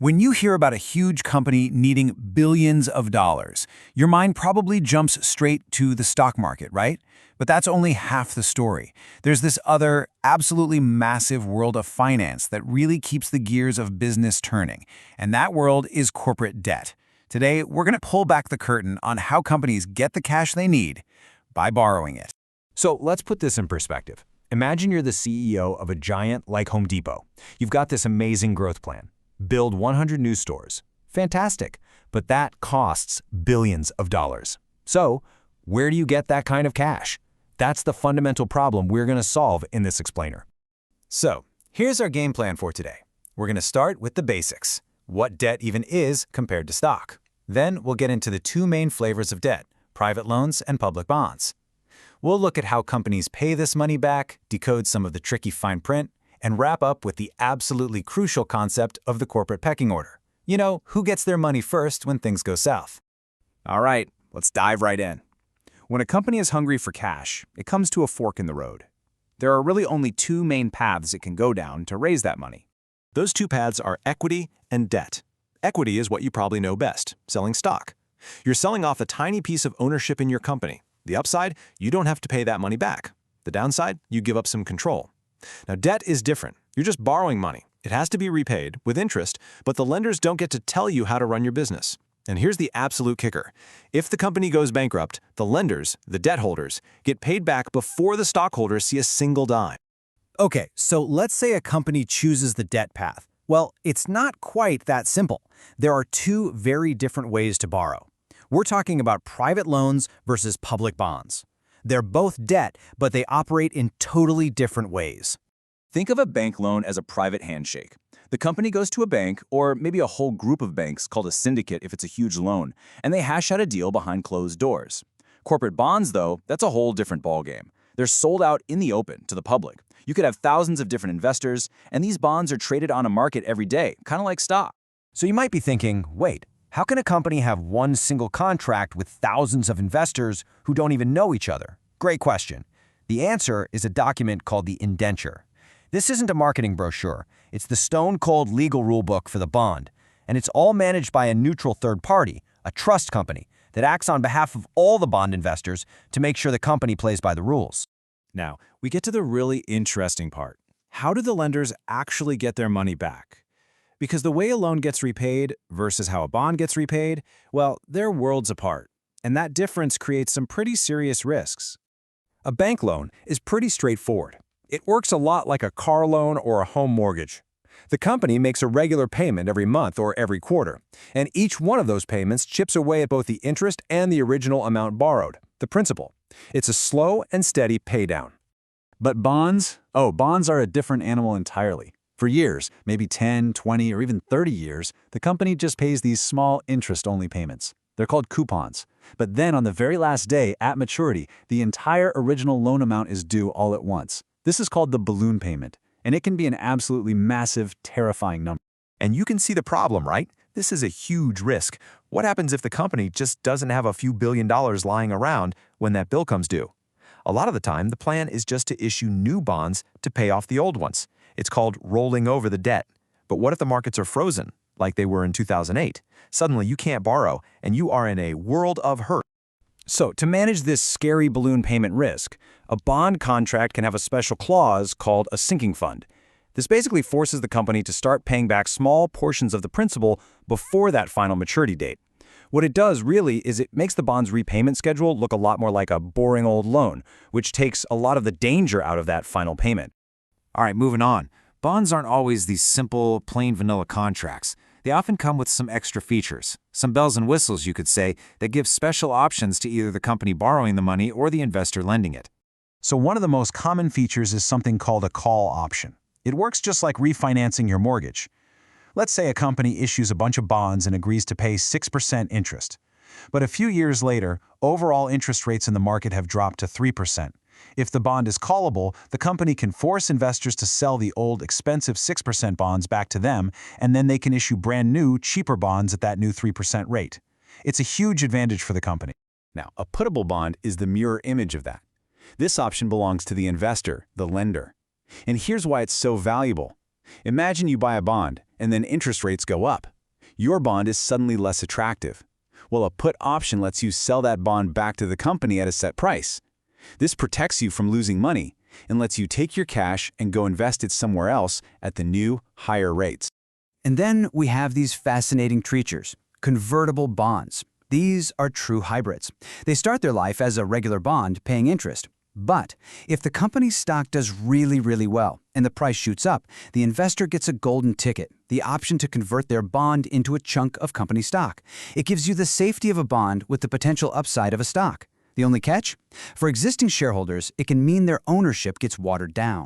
When you hear about a huge company needing billions of dollars, your mind probably jumps straight to the stock market, right? But that's only half the story. There's this other, absolutely massive world of finance that really keeps the gears of business turning, and that world is corporate debt. Today, we're going to pull back the curtain on how companies get the cash they need by borrowing it. So let's put this in perspective. Imagine you're the CEO of a giant like Home Depot. You've got this amazing growth plan. Build 100 new stores. Fantastic, but that costs billions of dollars. So, where do you get that kind of cash? That's the fundamental problem we're going to solve in this explainer. So, here's our game plan for today. We're going to start with the basics. What debt even is compared to stock. Then we'll get into the two main flavors of debt, private loans and public bonds. We'll look at how companies pay this money back, decode some of the tricky fine print, and wrap up with the absolutely crucial concept of the corporate pecking order. You know, who gets their money first when things go south? All right, let's dive right in. When a company is hungry for cash, it comes to a fork in the road. There are really only two main paths it can go down to raise that money. Those two paths are equity and debt. Equity is what you probably know best, selling stock. You're selling off a tiny piece of ownership in your company. The upside, you don't have to pay that money back. The downside, you give up some control. Now, debt is different. You're just borrowing money. It has to be repaid with interest, but the lenders don't get to tell you how to run your business. And here's the absolute kicker. If the company goes bankrupt, the lenders, the debt holders, get paid back before the stockholders see a single dime. Okay, so let's say a company chooses the debt path. Well, it's not quite that simple. There are two very different ways to borrow. We're talking about private loans versus public bonds. They're both debt, but they operate in totally different ways. Think of a bank loan as a private handshake. The company goes to a bank, or maybe a whole group of banks called a syndicate if it's a huge loan, and they hash out a deal behind closed doors. Corporate bonds, though, that's a whole different ballgame. They're sold out in the open to the public. You could have thousands of different investors, and these bonds are traded on a market every day, kind of like stock. So you might be thinking, wait, how can a company have one single contract with thousands of investors who don't even know each other? Great question. The answer is a document called the indenture. This isn't a marketing brochure. It's the stone-cold legal rulebook for the bond, and it's all managed by a neutral third party, a trust company, that acts on behalf of all the bond investors to make sure the company plays by the rules. Now, we get to the really interesting part. How do the lenders actually get their money back? Because the way a loan gets repaid versus how a bond gets repaid, well, they're worlds apart. And that difference creates some pretty serious risks. A bank loan is pretty straightforward. It works a lot like a car loan or a home mortgage. The company makes a regular payment every month or every quarter, and each one of those payments chips away at both the interest and the original amount borrowed, the principal. It's a slow and steady paydown. But bonds? Oh, bonds are a different animal entirely. For years, maybe 10, 20, or even 30 years, the company just pays these small interest-only payments. They're called coupons. But then on the very last day, at maturity, the entire original loan amount is due all at once. This is called the balloon payment, and it can be an absolutely massive, terrifying number. And you can see the problem, right? This is a huge risk. What happens if the company just doesn't have a few $1 billion lying around when that bill comes due? A lot of the time, the plan is just to issue new bonds to pay off the old ones. It's called rolling over the debt. But what if the markets are frozen, like they were in 2008? Suddenly, you can't borrow, and you are in a world of hurt. So, to manage this scary balloon payment risk, a bond contract can have a special clause called a sinking fund. This basically forces the company to start paying back small portions of the principal before that final maturity date. What it does really is it makes the bond's repayment schedule look a lot more like a boring old loan, which takes a lot of the danger out of that final payment. All right, moving on. Bonds aren't always these simple, plain vanilla contracts. They often come with some extra features, some bells and whistles, you could say, that give special options to either the company borrowing the money or the investor lending it. So one of the most common features is something called a call option. It works just like refinancing your mortgage. Let's say a company issues a bunch of bonds and agrees to pay 6% interest. But a few years later, overall interest rates in the market have dropped to 3%. If the bond is callable, the company can force investors to sell the old, expensive 6% bonds back to them, and then they can issue brand new, cheaper bonds at that new 3% rate. It's a huge advantage for the company. Now, a puttable bond is the mirror image of that. This option belongs to the investor, the lender. And here's why it's so valuable. Imagine you buy a bond, and then interest rates go up. Your bond is suddenly less attractive. Well, a put option lets you sell that bond back to the company at a set price. This protects you from losing money and lets you take your cash and go invest it somewhere else at the new, higher rates. And then we have these fascinating treachers, convertible bonds. These are true hybrids. They start their life as a regular bond paying interest. But if the company's stock does really, really well and the price shoots up, the investor gets a golden ticket, the option to convert their bond into a chunk of company stock. It gives you the safety of a bond with the potential upside of a stock. The only catch? For existing shareholders, it can mean their ownership gets watered down.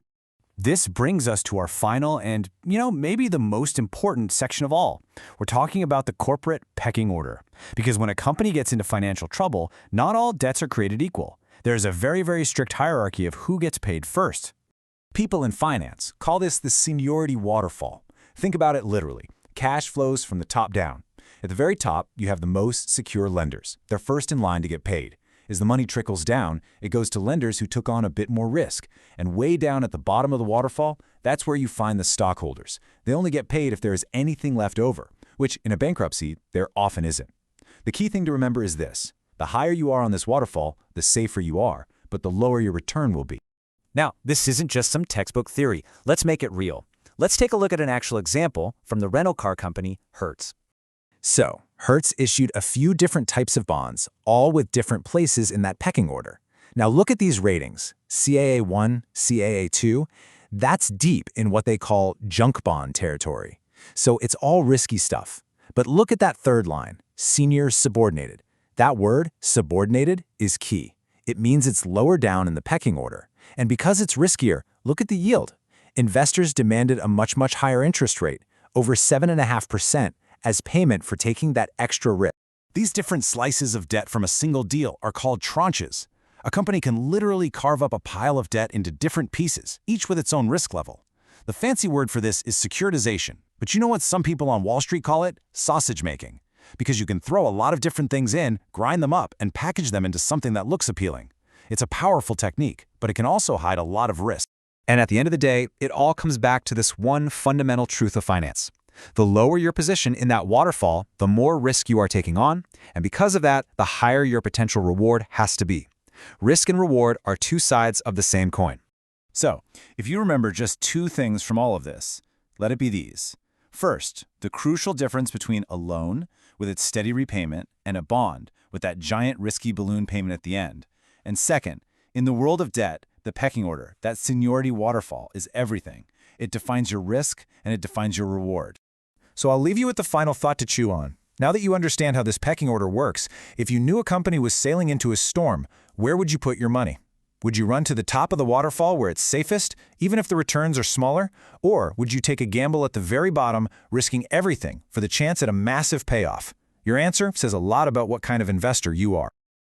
This brings us to our final and, maybe the most important section of all. We're talking about the corporate pecking order. Because when a company gets into financial trouble, not all debts are created equal. There's a very, very strict hierarchy of who gets paid first. People in finance call this the Seniority Waterfall. Think about it literally. Cash flows from the top down. At the very top, you have the most secure lenders. They're first in line to get paid. As the money trickles down, it goes to lenders who took on a bit more risk. And way down at the bottom of the waterfall, that's where you find the stockholders. They only get paid if there is anything left over, which in a bankruptcy, there often isn't. The key thing to remember is this. The higher you are on this waterfall, the safer you are, but the lower your return will be. Now, this isn't just some textbook theory. Let's make it real. Let's take a look at an actual example from the rental car company, Hertz. So, Hertz issued a few different types of bonds, all with different places in that pecking order. Now look at these ratings, CAA1, CAA2. That's deep in what they call junk bond territory. So it's all risky stuff. But look at that third line, senior subordinated. That word, subordinated, is key. It means it's lower down in the pecking order. And because it's riskier, look at the yield. Investors demanded a much, much higher interest rate, over 7.5%, as payment for taking that extra risk. These different slices of debt from a single deal are called tranches. A company can literally carve up a pile of debt into different pieces, each with its own risk level. The fancy word for this is securitization. But you know what some people on Wall Street call it? Sausage making. Because you can throw a lot of different things in, grind them up, and package them into something that looks appealing. It's a powerful technique, but it can also hide a lot of risk. And at the end of the day, it all comes back to this one fundamental truth of finance. The lower your position in that waterfall, the more risk you are taking on, and because of that, the higher your potential reward has to be. Risk and reward are two sides of the same coin. So, if you remember just two things from all of this, let it be these. First, the crucial difference between a loan with its steady repayment and a bond with that giant risky balloon payment at the end. And second, in the world of debt, the pecking order, that seniority waterfall, is everything. It defines your risk and it defines your reward. So I'll leave you with the final thought to chew on. Now that you understand how this pecking order works, if you knew a company was sailing into a storm, where would you put your money? Would you run to the top of the waterfall where it's safest, even if the returns are smaller? Or would you take a gamble at the very bottom, risking everything for the chance at a massive payoff? Your answer says a lot about what kind of investor you are.